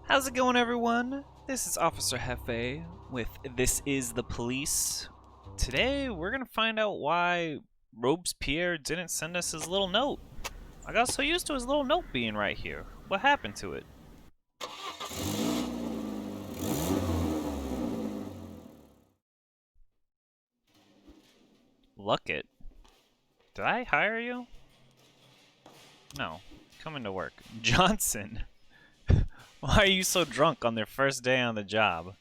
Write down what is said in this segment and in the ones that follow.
How's it going, everyone? This is Officer Jefe with This Is the Police. Today, we're gonna find out why Robespierre didn't send us his little note. I got so used to his little note being right here. What happened to it? Luckett? Did I hire you? No. Coming to work. Johnson! Why are you so drunk on their first day on the job?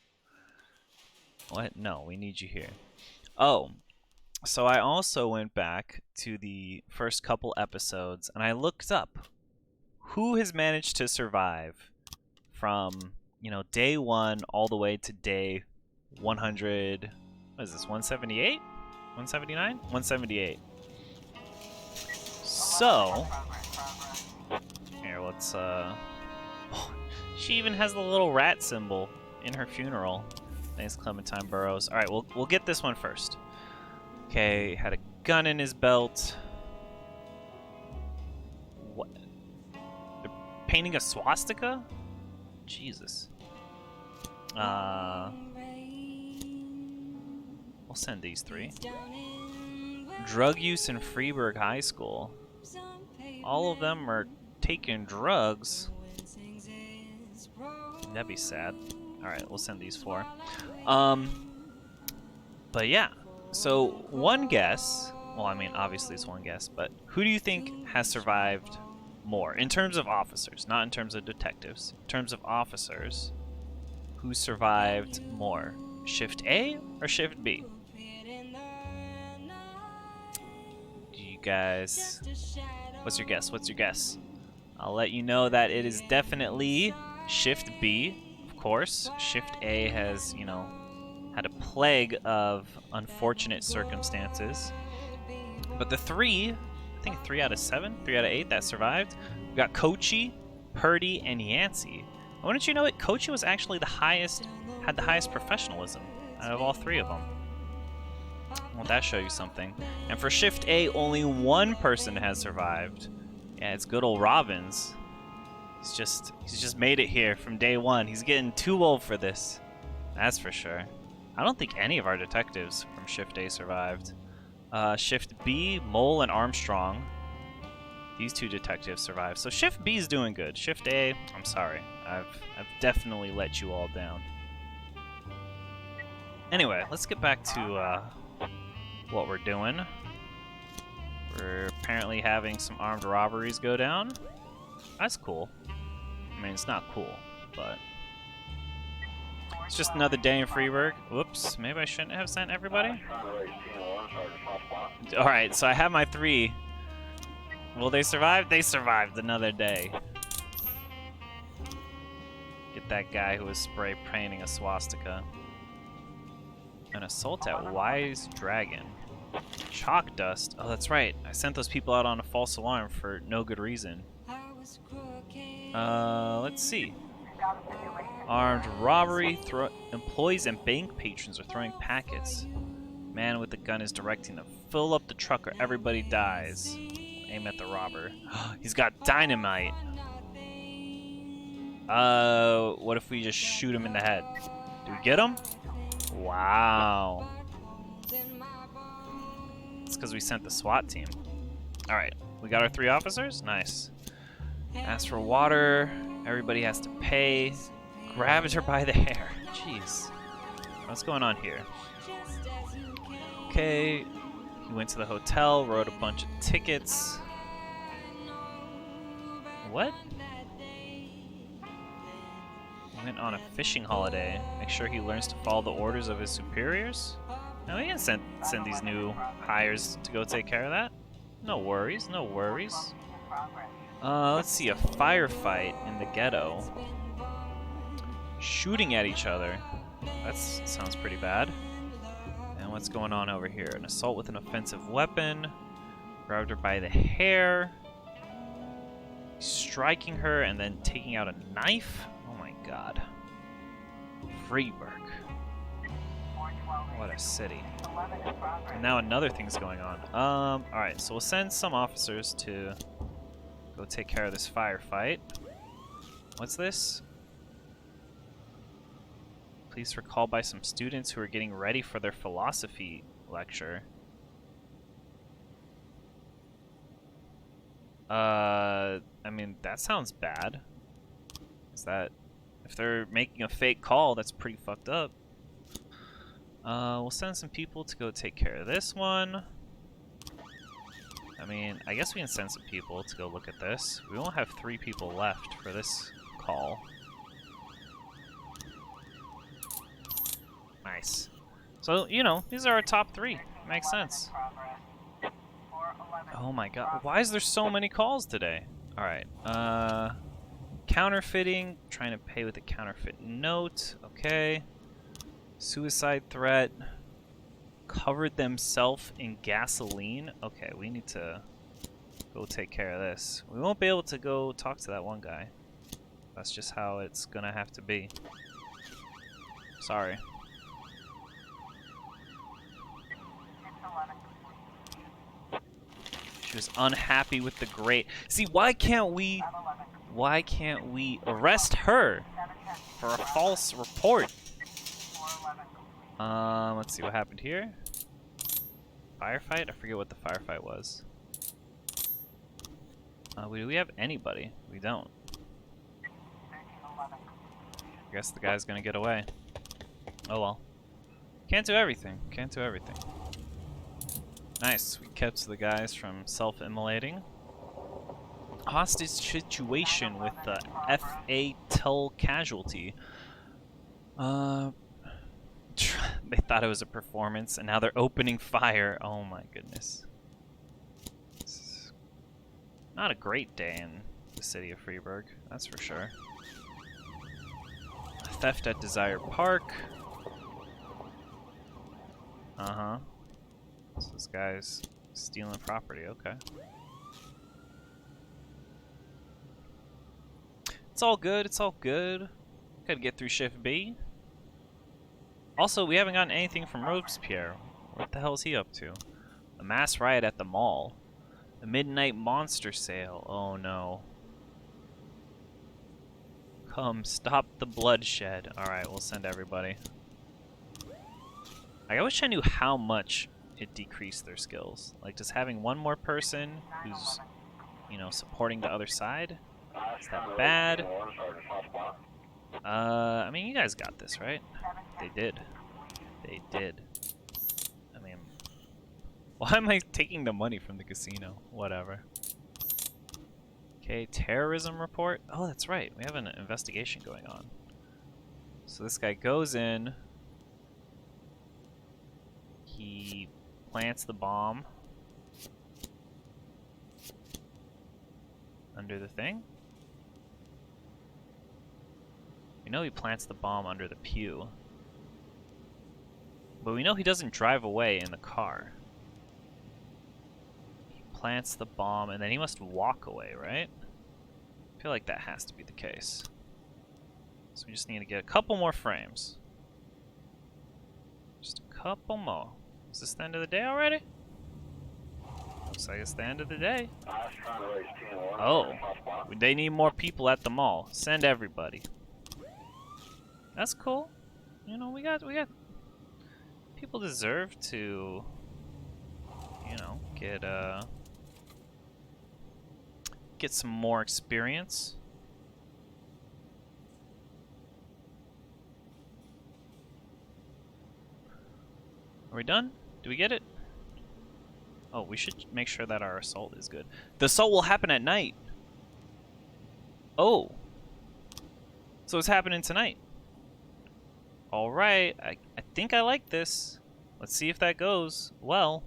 What? No, we need you here. Oh, so I also went back to the first couple episodes and I looked up who has managed to survive from, day 1 all the way to day 100. What is this, 178? 179? 178. So, here, let's, she even has the little rat symbol in her funeral. Thanks, Clementine Burrows. Alright, we'll get this one first. Okay, had a gun in his belt. What? They're painting a swastika? Jesus. We'll send these 3. Drug use in Freeburg High School. All of them are taking drugs. That'd be sad. Alright, we'll send these 4. But yeah. So, one guess, well, I mean, obviously it's one guess, but who do you think has survived more? In terms of officers, not in terms of detectives. In terms of officers, who survived more? Shift A or Shift B? Do you guys... What's your guess? What's your guess? I'll let you know that it is definitely Shift B. Of course, Shift A has, had a plague of unfortunate circumstances. But the 3, I think 3 out of 7, 3 out of 8 that survived, we got Kochi, Purdy, and Yancey. Why don't you know it? Kochi was actually had the highest professionalism out of all 3 of them. Won't that show you something? And for Shift A, only 1 person has survived. Yeah, it's good old Robbins. He's just made it here from day 1. He's getting too old for this. That's for sure. I don't think any of our detectives from Shift A survived. Shift B, Mole and Armstrong. These 2 detectives survived. So Shift B is doing good. Shift A, I'm sorry. I've definitely let you all down. Anyway, let's get back to what we're doing. We're apparently having some armed robberies go down. That's cool. I mean, it's not cool, but... It's just another day in Freeburg. Whoops, maybe I shouldn't have sent everybody? Alright, so I have my 3. Will they survive? They survived another day. Get that guy who was spray painting a swastika. An assault at Wise Dragon. Chalk dust. Oh, that's right. I sent those people out on a false alarm for no good reason. Let's see. Armed robbery. Employees and bank patrons are throwing packets. Man with the gun is directing them. Fill up the truck or everybody dies. Aim at the robber. He's got dynamite. What if we just shoot him in the head? Do we get him? Wow. It's because we sent the SWAT team. Alright, we got our 3 officers? Nice. Ask for water. Everybody has to pay. Grabbed her by the hair. Jeez. What's going on here? Okay. He went to the hotel, wrote a bunch of tickets. What? He went on a fishing holiday. Make sure he learns to follow the orders of his superiors? No, he can send these new hires to go take care of that. No worries, no worries. Let's see, a firefight in the ghetto. Shooting at each other. That sounds pretty bad. And what's going on over here? An assault with an offensive weapon. Grabbed her by the hair. Striking her and then taking out a knife? Oh my god. Freeburg. What a city. And now another thing's going on. Alright, so we'll send some officers to go take care of this firefight. What's this? Police were called by some students who were getting ready for their philosophy lecture. I mean, that sounds bad. Is that... If they're making a fake call, that's pretty fucked up. We'll send some people to go take care of this one. I mean, I guess we can send some people to go look at this. We won't have 3 people left for this call. Nice. So, you know, these are our top 3. Makes sense. Oh my god. Why is there so many calls today? Alright. Counterfeiting. Trying to pay with a counterfeit note. Okay. Suicide threat. Covered themselves in gasoline. Okay, we need to go take care of this. We won't be able to go talk to that one guy. That's just how it's gonna have to be. Sorry. She was unhappy with the grade. See, why can't we arrest her for a false report? Let's see what happened here. Firefight? I forget what the firefight was. Do we have anybody? We don't. I guess the guy's gonna get away. Oh well. Can't do everything. Can't do everything. Nice. We kept the guys from self-immolating. Hostage situation with the fatal casualty. They thought it was a performance, and now they're opening fire. Oh my goodness. It's not a great day in the city of Freiburg, that's for sure. Theft at Desire Park. Uh-huh. So this guy's stealing property, okay. It's all good, it's all good. Gotta get through Shift B. Also, we haven't gotten anything from Robespierre. What the hell is he up to? A mass riot at the mall. A midnight monster sale. Oh no. Come, stop the bloodshed. Alright, we'll send everybody. I wish I knew how much it decreased their skills. Like, just having one more person who's, you know, supporting the other side? Is that bad? I mean, you guys got this, right? They did. They did. I mean, why am I taking the money from the casino? Whatever. Okay, Terrorism Report. Oh, that's right. We have an investigation going on. So this guy goes in. He plants the bomb under the thing. We know he plants the bomb under the pew. But we know he doesn't drive away in the car. He plants the bomb and then he must walk away, right? I feel like that has to be the case. So we just need to get a couple more frames. Just a couple more. Is this the end of the day already? Looks like it's the end of the day. Oh, they need more people at the mall. Send everybody. That's cool. You know, we got people deserve to, you know, get some more experience. Are we done? Do we get it? Oh, we should make sure that our assault is good. The assault will happen at night. Oh. So it's happening tonight. Alright, I think I like this. Let's see if that goes well.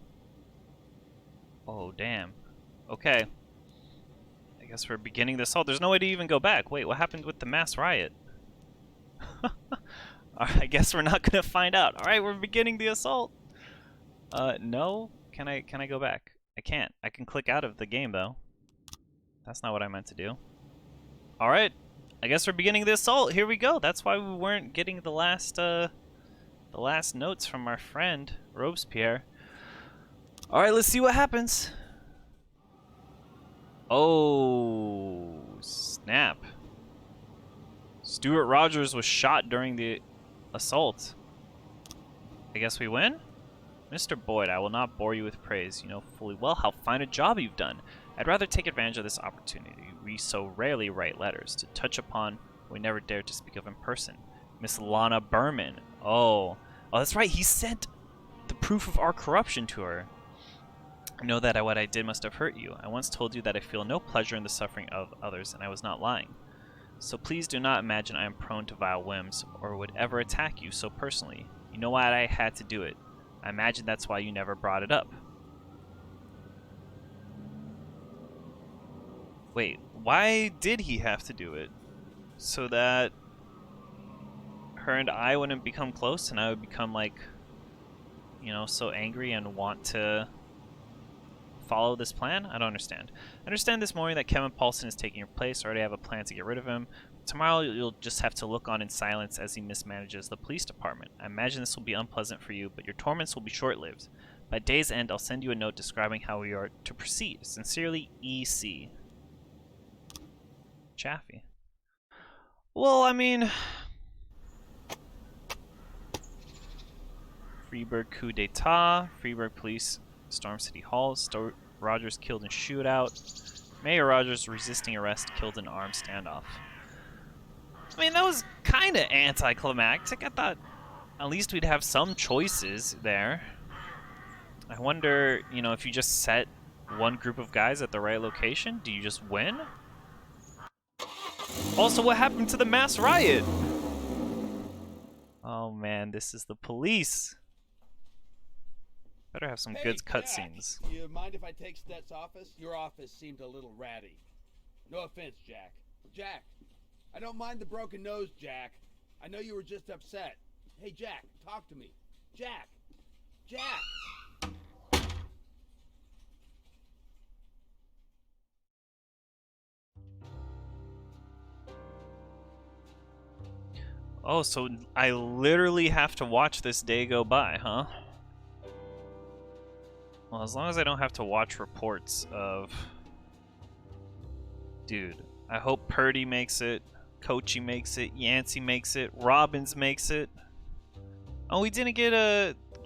Oh, damn. Okay. I guess we're beginning the assault. There's no way to even go back. Wait, what happened with the mass riot? I guess we're not gonna find out. Alright, we're beginning the assault. No? Can I go back? I can't. I can click out of the game, though. That's not what I meant to do. Alright. I guess we're beginning the assault. Here we go. That's why we weren't getting the last notes from our friend Robespierre. All right, let's see what happens. Oh, snap. Stuart Rogers was shot during the assault. I guess we win? Mr. Boyd, I will not bore you with praise. You know fully well how fine a job you've done. I'd rather take advantage of this opportunity. We so rarely write letters to touch upon what we never dared to speak of in person. Miss Lana Berman. Oh, that's right. He sent the proof of our corruption to her. I know that what I did must have hurt you. I once told you that I feel no pleasure in the suffering of others, and I was not lying. So please do not imagine I am prone to vile whims, or would ever attack you so personally. You know why I had to do it. I imagine that's why you never brought it up. Wait, why did he have to do it? So that her and I wouldn't become close, and I would become, like, you know, so angry and want to follow this plan? I don't understand. I understand this morning that Kevin Paulson is taking your place. I already have a plan to get rid of him. Tomorrow you'll just have to look on in silence as he mismanages the police department. I imagine this will be unpleasant for you, but your torments will be short-lived. By day's end, I'll send you a note describing how we are to proceed. Sincerely, E.C. Chaffee. Well, I mean... Freeburg coup d'etat. Freeburg police storm City Hall. Rogers killed in shootout. Mayor Rogers resisting arrest, killed in armed standoff. I mean, that was kind of anticlimactic. I thought at least we'd have some choices there. I wonder, you know, if you just set one group of guys at the right location, do you just win? Also, what happened to the mass riot? Oh man, this is the police. Better have some good cutscenes. You mind if I take Stet's office? Your office seemed a little ratty. No offense, Jack. Jack, I don't mind the broken nose, Jack. I know you were just upset. Hey, Jack, talk to me. Jack! Jack! Oh, so I literally have to watch this day go by, huh? Well, as long as I don't have to watch reports of... Dude, I hope Purdy makes it, Coachy makes it, Yancey makes it, Robbins makes it. Oh, we didn't get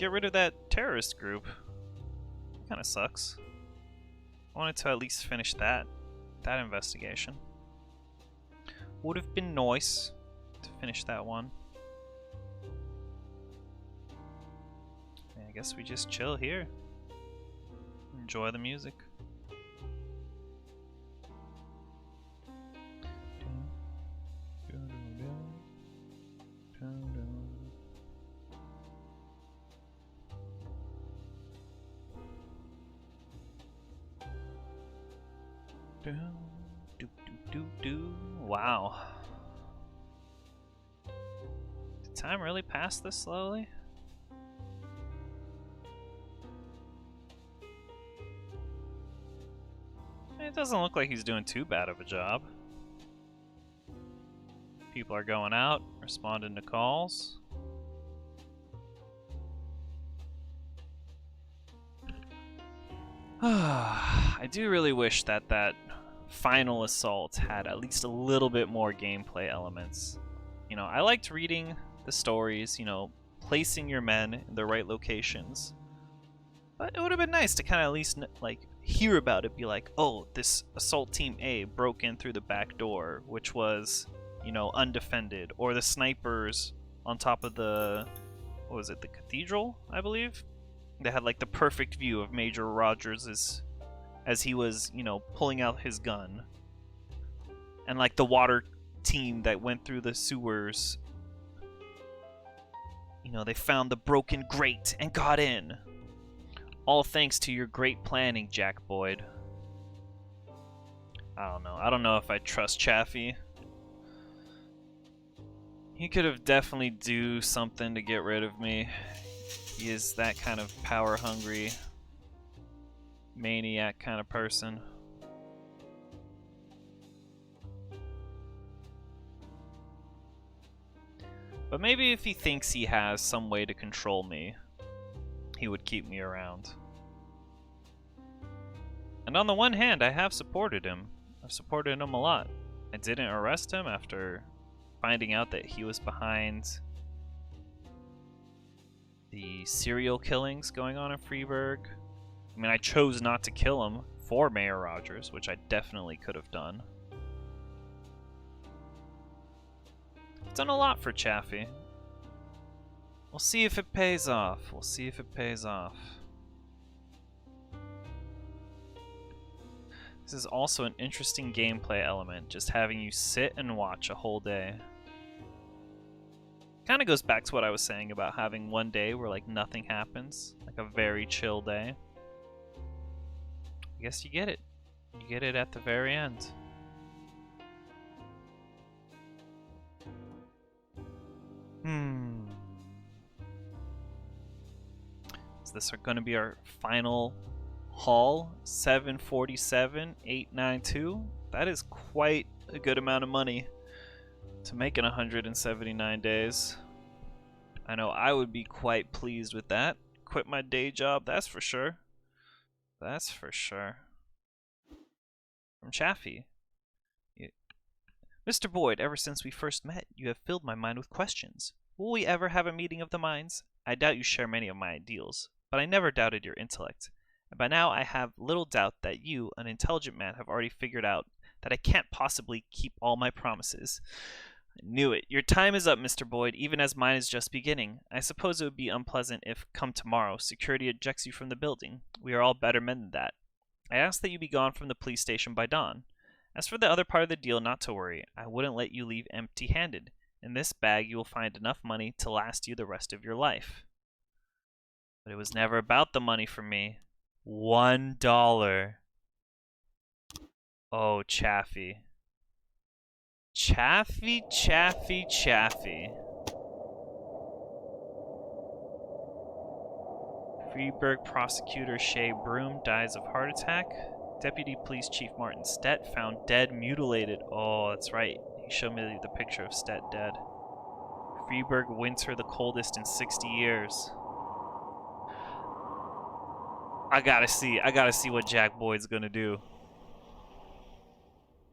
rid of that terrorist group. Kinda sucks. I wanted to at least finish that investigation. Would have been nice to finish that one. I guess we just chill here. Enjoy the music. Wow. Did time really pass this slowly? It doesn't look like he's doing too bad of a job. People are going out, responding to calls. I do really wish that that final assault had at least a little bit more gameplay elements. You know, I liked reading the stories, you know, placing your men in the right locations. But it would have been nice to kind of at least, like, hear about it, be like, oh, this assault team A broke in through the back door, which was, you know, undefended, or the snipers on top of the, what was it, the cathedral, I believe? They had, like, the perfect view of Major Rogers as he was, you know, pulling out his gun. And, like, the water team that went through the sewers, you know, they found the broken grate and got in. All thanks to your great planning, Jack Boyd. I don't know. I don't know if I trust Chaffee. He could have definitely do something to get rid of me. He is that kind of power-hungry, maniac kind of person. But maybe if he thinks he has some way to control me, he would keep me around. And on the one hand, I have supported him. I've supported him a lot. I didn't arrest him after finding out that he was behind the serial killings going on in Freeburg. I mean, I chose not to kill him for Mayor Rogers, which I definitely could have done. I've done a lot for Chaffee. We'll see if it pays off. We'll see if it pays off. This is also an interesting gameplay element, just having you sit and watch a whole day. Kind of goes back to what I was saying about having one day where like nothing happens, like a very chill day. I guess you get it. You get it at the very end. Is this going to be our final haul? 747, 892. That is quite a good amount of money to make in 179 days. I know I would be quite pleased with that. Quit my day job, that's for sure. That's for sure. From Chaffee. Mr. Boyd, ever since we first met, you have filled my mind with questions. Will we ever have a meeting of the minds? I doubt you share many of my ideals, but I never doubted your intellect. And by now I have little doubt that you, an intelligent man, have already figured out that I can't possibly keep all my promises. I knew it. Your time is up, Mr. Boyd, even as mine is just beginning. I suppose it would be unpleasant if, come tomorrow, security ejects you from the building. We are all better men than that. I ask that you be gone from the police station by dawn. As for the other part of the deal, not to worry. I wouldn't let you leave empty-handed. In this bag you will find enough money to last you the rest of your life. But it was never about the money for me. $1. Oh, Chaffee. Chaffee, Chaffee, Chaffee. Freeburg prosecutor Shea Broom dies of heart attack. Deputy Police Chief Martin Stett found dead, mutilated. Oh, that's right. He showed me the picture of Stett dead. Freeburg winter the coldest in 60 years. I gotta see what Jack Boyd's gonna do.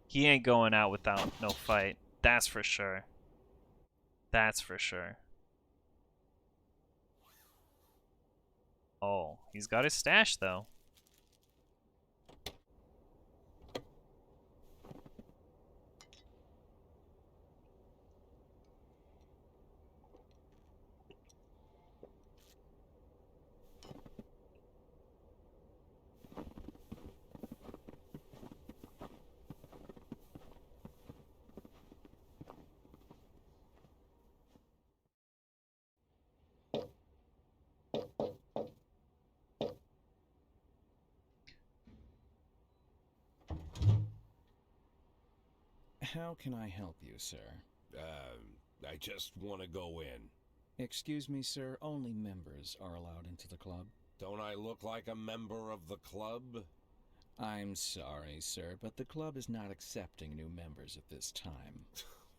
He ain't going out without no fight. That's for sure. That's for sure. Oh, he's got his stash though. How can I help you, sir? I just want to go in. Excuse me, sir, only members are allowed into the club. Don't I look like a member of the club? I'm sorry, sir, but the club is not accepting new members at this time.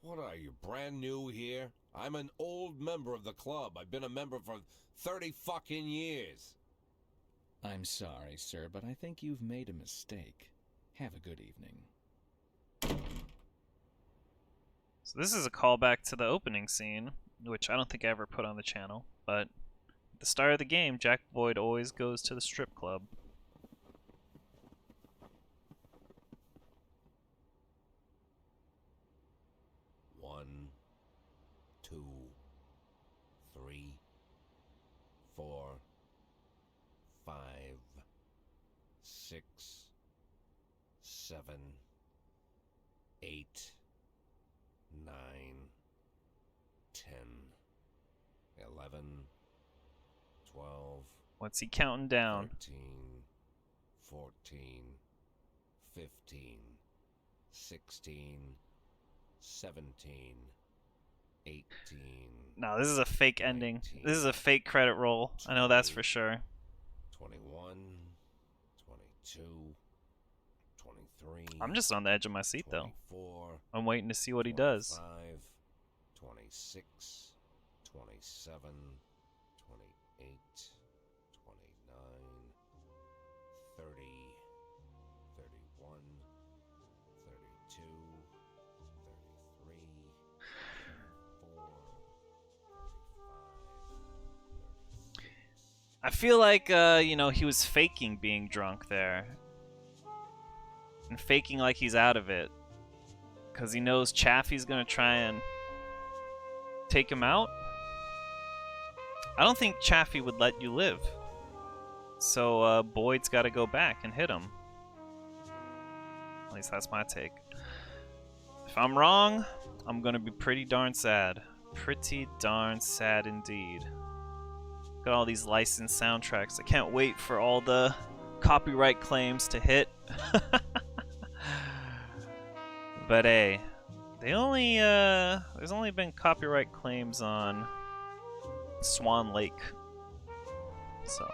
What are you, brand new here? I'm an old member of the club. I've been a member for 30 fucking years. I'm sorry, sir, but I think you've made a mistake. Have a good evening. So this is a callback to the opening scene, which I don't think I ever put on the channel, but at the start of the game, Jack Boyd always goes to the strip club. One, 2, 3, 4, 5, 6, 7, 8, 9, 10, 11, 12. What's he counting down? 13, 14, 15, 16, 17, 18. No, this is a fake ending. This is a fake credit roll. I know that's for sure. 21, 22, 23. I'm just on the edge of my seat, though. 24, I'm waiting to see what he does. 25, 26, 27, 28, 29, 30, 31, 32, 33, 34, 35, 36. I feel like, you know, he was faking being drunk there. And faking like he's out of it. Because he knows Chaffee's gonna try and take him out. I don't think Chaffee would let you live. So, Boyd's gotta go back and hit him. At least that's my take. If I'm wrong, I'm gonna be pretty darn sad. Pretty darn sad indeed. Got all these licensed soundtracks. I can't wait for all the copyright claims to hit. But hey, they only there's only been copyright claims on Swan Lake. So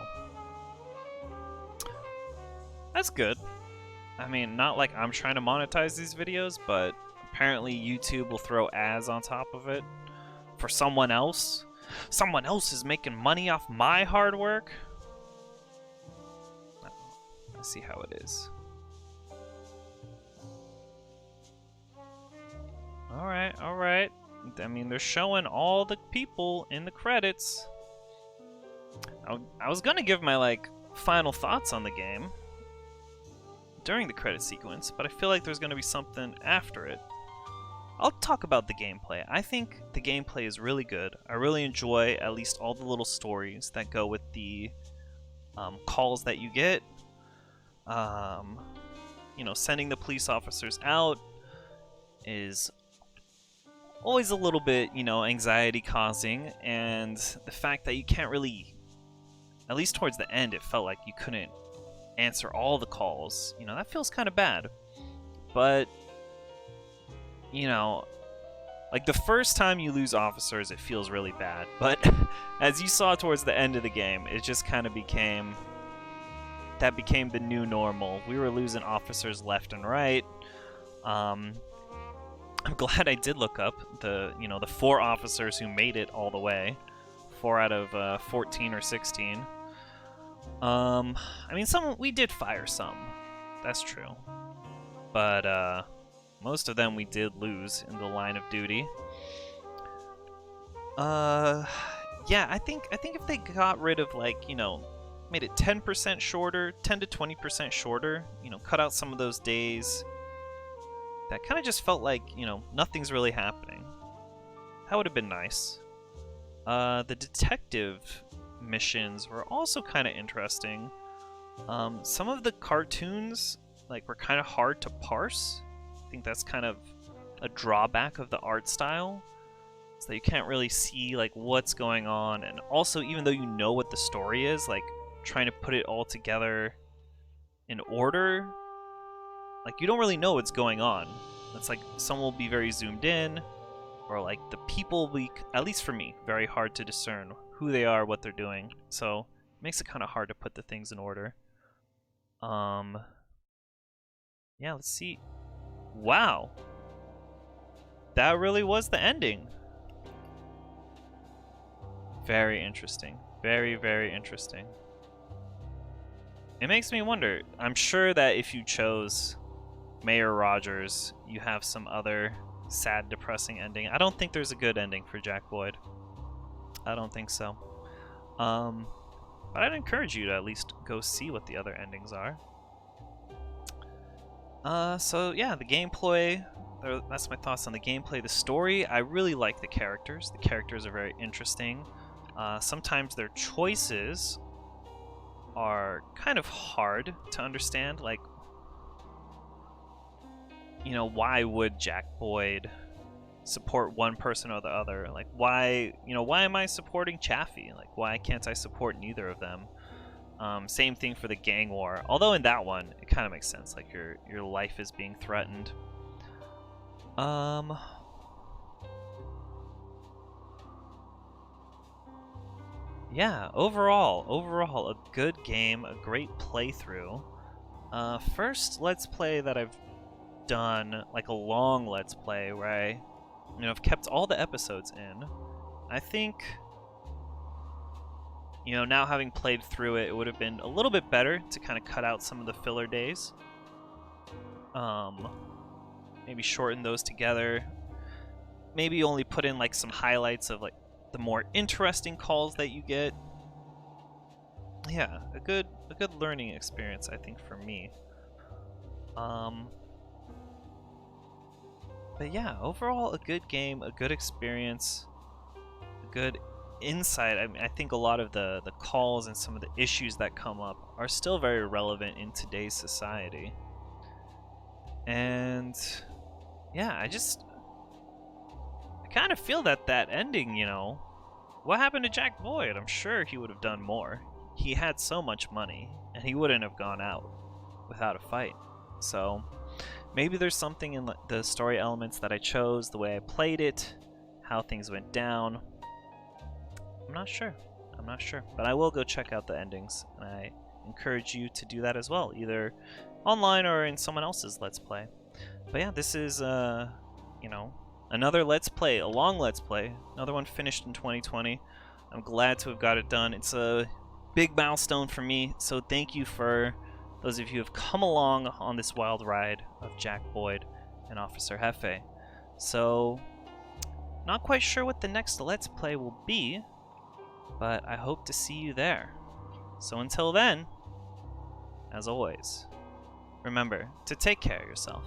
that's good. I mean, not like I'm trying to monetize these videos, but apparently YouTube will throw ads on top of it for someone else. Someone else is making money off my hard work. I see how it is. Alright, alright. I mean, they're showing all the people in the credits. I was gonna give my, like, final thoughts on the game during the credit sequence, but I feel like there's gonna be something after it. I'll talk about the gameplay. I think the gameplay is really good. I really enjoy at least all the little stories that go with the calls that you get. You know, sending the police officers out is always a little bit, you know, anxiety causing, and the fact that you can't really, at least towards the end, it felt like you couldn't answer all the calls. You know, that feels kind of bad. But you know, like the first time you lose officers, it feels really bad. But as you saw towards the end of the game, it just kind of became the new normal. We were losing officers left and right. I'm glad I did look up the 4 officers who made it all the way. 4 out of 14 or 16. I mean, we did fire some. That's true. But most of them we did lose in the line of duty. Yeah, I think if they got rid of, like, you know, made it 10% shorter, 10 to 20% shorter, you know, cut out some of those days, that kind of just felt like, you know, nothing's really happening. That would have been nice. The detective missions were also kind of interesting. Some of the cartoons, like, were kind of hard to parse. I think that's kind of a drawback of the art style, so you can't really see, like, what's going on. And also, even though you know what the story is, like, trying to put it all together in order, like, you don't really know what's going on. It's like some will be very zoomed in, or like the people will be, at least for me, very hard to discern who they are, what they're doing. So it makes it kind of hard to put the things in order. Yeah, let's see. Wow. That really was the ending. Very interesting. Very, very interesting. It makes me wonder. I'm sure that if you chose Mayor Rogers, you have some other sad, depressing ending. I don't think there's a good ending for Jack Boyd. I don't think so. But I'd encourage you to at least go see what the other endings are. So yeah, the gameplay, that's my thoughts on the gameplay. The story, I really like the characters. The characters are very interesting. Sometimes their choices are kind of hard to understand. Like, you know, why would Jack Boyd support one person or the other? Like, why am I supporting Chaffee? Like, why can't I support neither of them? Same thing for the gang war. Although in that one, it kind of makes sense. Like, your life is being threatened. Yeah, overall, a good game, a great playthrough. First Let's Play that I've done, like a long Let's Play, where I, I've kept all the episodes in. I think, now having played through it, it would have been a little bit better to kind of cut out some of the filler days. Maybe shorten those together. Maybe only put in, like, some highlights of, like, the more interesting calls that you get. yeah, a good learning experience, I think, for me. But yeah, overall, a good game, a good experience, a good insight. I mean, I think a lot of the calls and some of the issues that come up are still very relevant in today's society. And yeah, I kind of feel that ending, you know, what happened to Jack Boyd? I'm sure he would have done more. He had so much money, and he wouldn't have gone out without a fight. So maybe there's something in the story elements that I chose, the way I played it, how things went down. I'm not sure. But I will go check out the endings, and I encourage you to do that as well, either online or in someone else's Let's Play. But yeah, this is, you know, another Let's Play, a long Let's Play, another one finished in 2020. I'm glad to have got it done. It's a big milestone for me, so thank you for those of you who have come along on this wild ride of Jack Boyd and Officer Jefe. So, not quite sure what the next Let's Play will be, but I hope to see you there. So until then, as always, remember to take care of yourself.